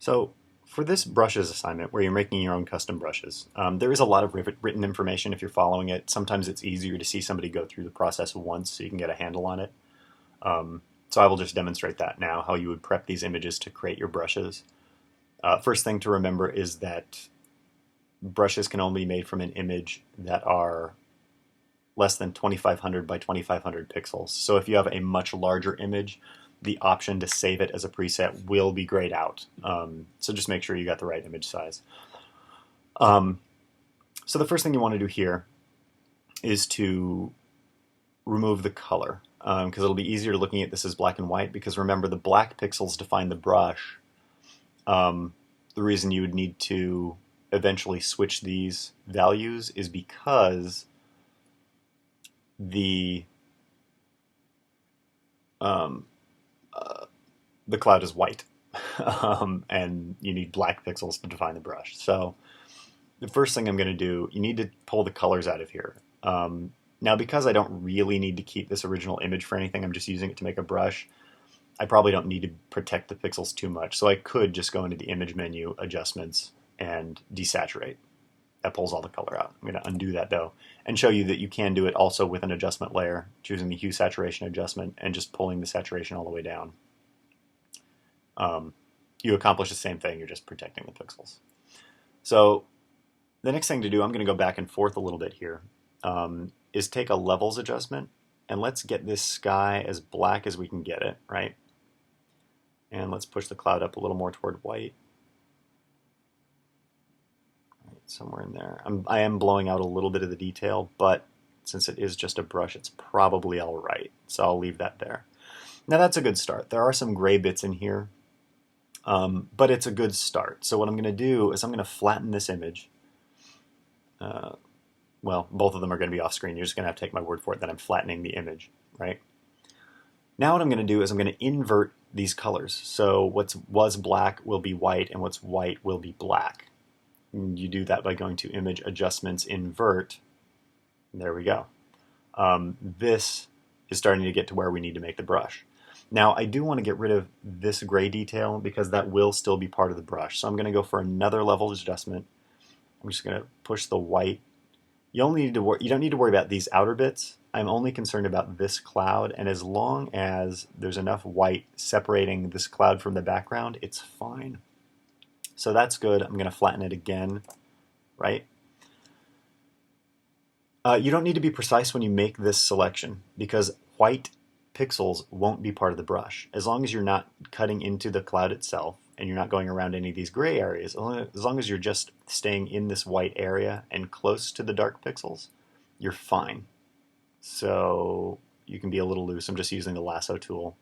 So for this brushes assignment where you're making your own custom brushes, there is a lot of written information if you're following it. Sometimes it's easier to see somebody go through the process once so you can get a handle on it. So I will just demonstrate that now, how you would prep these images to create your brushes. First thing to remember is that brushes can only be made from an image that are less than 2500 by 2500 pixels. So if you have a much larger image, the option to save it as a preset will be grayed out. So just make sure you got the right image size. So the first thing you want to do here is to remove the color, because it'll be easier looking at this as black and white, because remember the black pixels define the brush. The reason you would need to eventually switch these values is because the cloud is white, and you need black pixels to define the brush. So the first thing I'm going to do, you need to pull the colors out of here. Now, because I don't really need to keep this original image for anything, I'm just using it to make a brush, I probably don't need to protect the pixels too much. So I could just go into the image menu, adjustments, and desaturate. That pulls all the color out. I'm going to undo that though, and show you that you can do it also with an adjustment layer, choosing the hue saturation adjustment and just pulling the saturation all the way down. You accomplish the same thing, you're just protecting the pixels. So the next thing to do, I'm going to go back and forth a little bit here, is take a levels adjustment, and let's get this sky as black as we can get it, right? And let's push the cloud up a little more toward white. Right, somewhere in there. I am blowing out a little bit of the detail, but since it is just a brush, it's probably all right. So I'll leave that there. Now that's a good start. There are some gray bits in here, but it's a good start. So what I'm going to do is I'm going to flatten this image. Well, both of them are going to be off screen. You're just going to have to take my word for it that I'm flattening the image, right? Now what I'm going to do is I'm going to invert these colors. So what was black will be white, and what's white will be black. And you do that by going to Image Adjustments, Invert. There we go. This is starting to get to where we need to make the brush. Now I do want to get rid of this gray detail because that will still be part of the brush. So I'm going to go for another level adjustment. I'm just going to push the white. You don't need to worry about these outer bits. I'm only concerned about this cloud, and as long as there's enough white separating this cloud from the background, it's fine. So that's good. I'm going to flatten it again, right? You don't need to be precise when you make this selection because white pixels won't be part of the brush. As long as you're not cutting into the cloud itself and you're not going around any of these gray areas, as long as you're just staying in this white area and close to the dark pixels, you're fine. So you can be a little loose. I'm just using the lasso tool.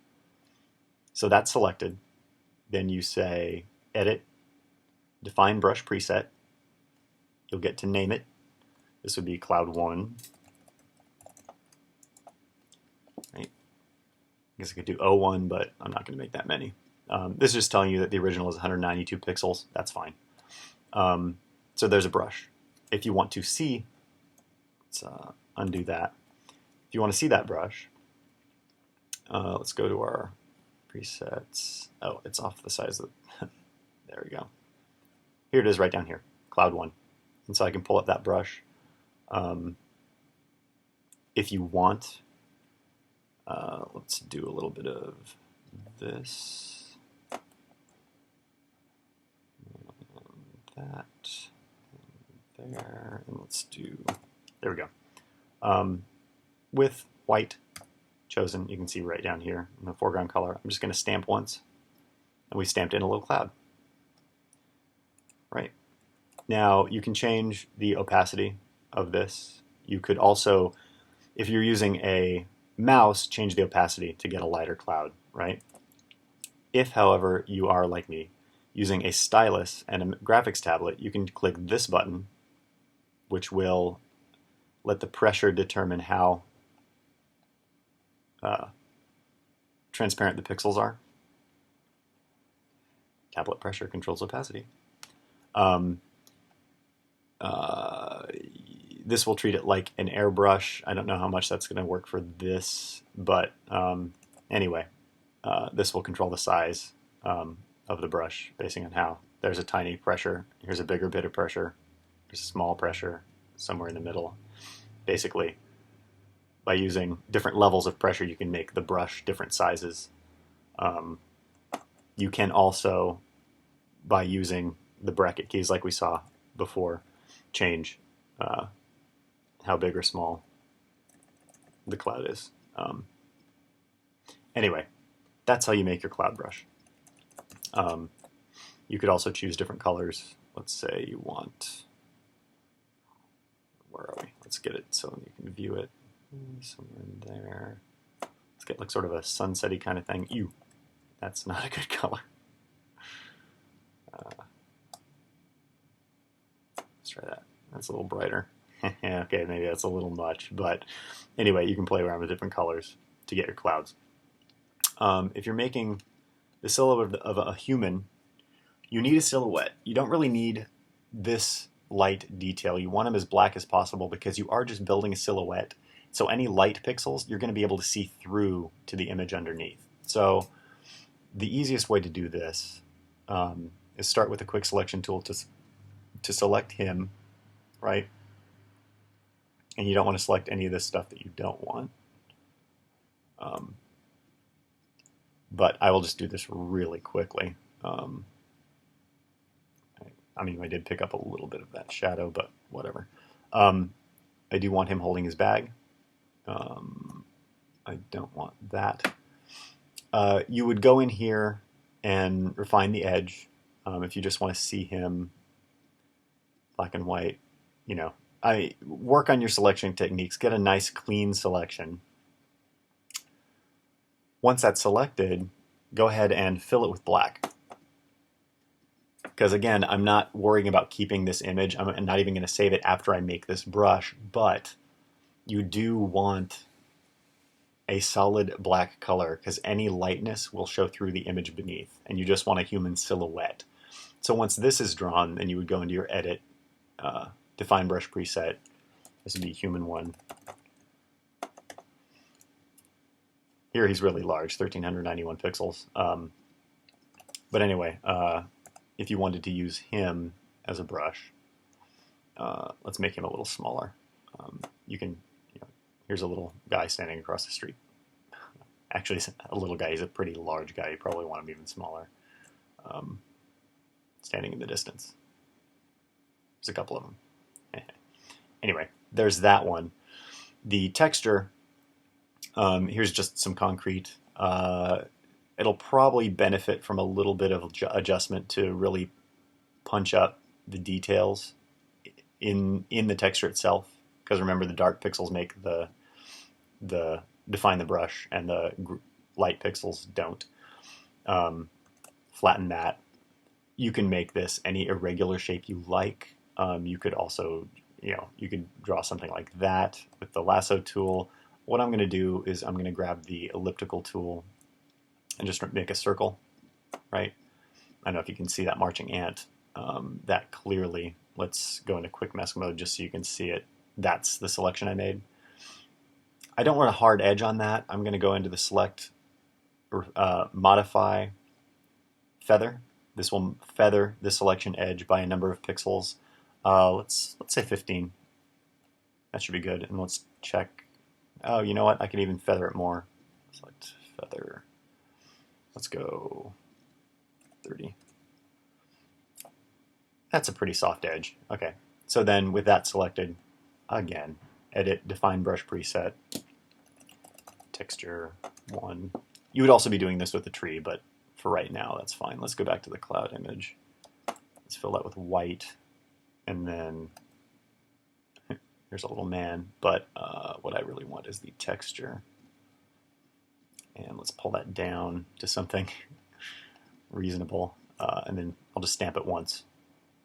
So that's selected. Then you say Edit, Define Brush Preset. You'll get to name it. This would be Cloud 1. Right. I guess I could do O1, but I'm not going to make that many. This is just telling you that the original is 192 pixels. That's fine. So there's a brush. If you want to see, let's undo that. If you want to see that brush, let's go to our presets. Oh, it's off the size of the... There we go. Here it is right down here, Cloud 1. And so I can pull up that brush. If you want, let's do a little bit of this. That, and there, and let's do, there we go. With white chosen, you can see right down here in the foreground color, I'm just going to stamp once, and we stamped in a little cloud. Right. Now you can change the opacity of this. You could also, if you're using a mouse, change the opacity to get a lighter cloud, right? If, however, you are like me, using a stylus and a graphics tablet, you can click this button, which will let the pressure determine how transparent the pixels are. Tablet pressure controls opacity. This will treat it like an airbrush. I don't know how much that's going to work for this, but anyway, this will control the size of the brush, basing on how there's a tiny pressure, here's a bigger bit of pressure, there's a small pressure somewhere in the middle. Basically, by using different levels of pressure, you can make the brush different sizes. You can also, by using the bracket keys like we saw before, change how big or small the cloud is. Anyway, that's how you make your cloud brush. You could also choose different colors. Let's say you want, where are we? Let's get it so you can view it somewhere in there. Let's get like sort of a sunsetty kind of thing. Ew, that's not a good color. Let's try that. That's a little brighter. Okay, maybe that's a little much, but anyway, you can play around with different colors to get your clouds. If you're making the silhouette of a human, you need a silhouette. You don't really need this light detail. You want them as black as possible because you are just building a silhouette. So any light pixels, you're going to be able to see through to the image underneath. So the easiest way to do this is start with a quick selection tool to select him, right? And you don't want to select any of this stuff that you don't want. But I will just do this really quickly. I mean, I did pick up a little bit of that shadow, but whatever. I do want him holding his bag. I don't want that. You would go in here and refine the edge. If you just want to see him black and white, you know, work on your selection techniques. Get a nice clean selection. Once that's selected, go ahead and fill it with black. Because again, I'm not worrying about keeping this image. I'm not even going to save it after I make this brush, but you do want a solid black color because any lightness will show through the image beneath, and you just want a human silhouette. So once this is drawn, then you would go into your edit, define brush preset. This would be human 1. Here he's really large, 1391 pixels. But anyway, if you wanted to use him as a brush, let's make him a little smaller. You can, here's a little guy standing across the street. Actually, a little guy. He's a pretty large guy. You probably want him even smaller. Standing in the distance. There's a couple of them. Anyway, there's that one. The texture, here's just some concrete. It'll probably benefit from a little bit of adjustment to really punch up the details in the texture itself. Because remember, the dark pixels make define the brush, and the light pixels don't. Flatten that. You can make this any irregular shape you like. You could also, you could draw something like that with the lasso tool. What I'm going to do is I'm going to grab the elliptical tool and just make a circle, right? I don't know if you can see that marching ant that clearly. Let's go into quick mask mode just so you can see it. That's the selection I made. I don't want a hard edge on that. I'm going to go into the select, modify, feather. This will feather the selection edge by a number of pixels. Let's say 15. That should be good. And let's check. Oh, you know what? I can even feather it more. Select feather. Let's go 30. That's a pretty soft edge. Okay. So then with that selected, again, edit, define brush preset, texture 1. You would also be doing this with the tree, but for right now, that's fine. Let's go back to the cloud image. Let's fill that with white, and then here's a little man, but what I really want is the texture. And let's pull that down to something reasonable, and then I'll just stamp it once,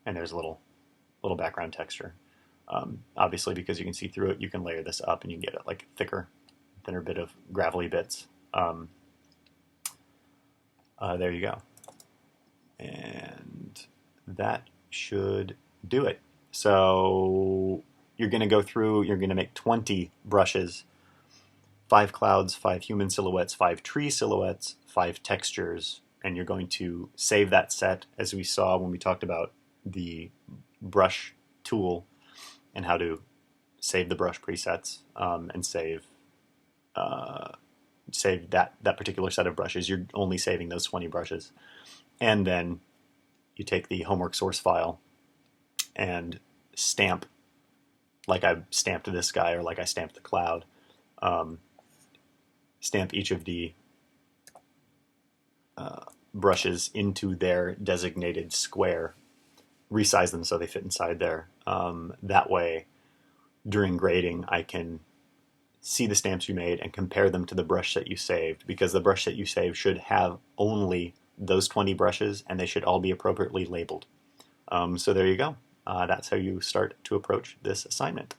and there's a little background texture. Obviously, because you can see through it, you can layer this up and you can get it like thinner bit of gravelly bits. There you go. And that should do it. So you're going to go through, you're going to make 20 brushes, 5 clouds, 5 human silhouettes, 5 tree silhouettes, 5 textures, and you're going to save that set, as we saw when we talked about the brush tool and how to save the brush presets, and save that particular set of brushes. You're only saving those 20 brushes. And then you take the homework source file and stamp, like I stamped this guy or like I stamped the cloud, stamp each of the brushes into their designated square, resize them so they fit inside there. That way, during grading, I can see the stamps you made and compare them to the brush that you saved, because the brush that you saved should have only those 20 brushes and they should all be appropriately labeled. So there you go. That's how you start to approach this assignment.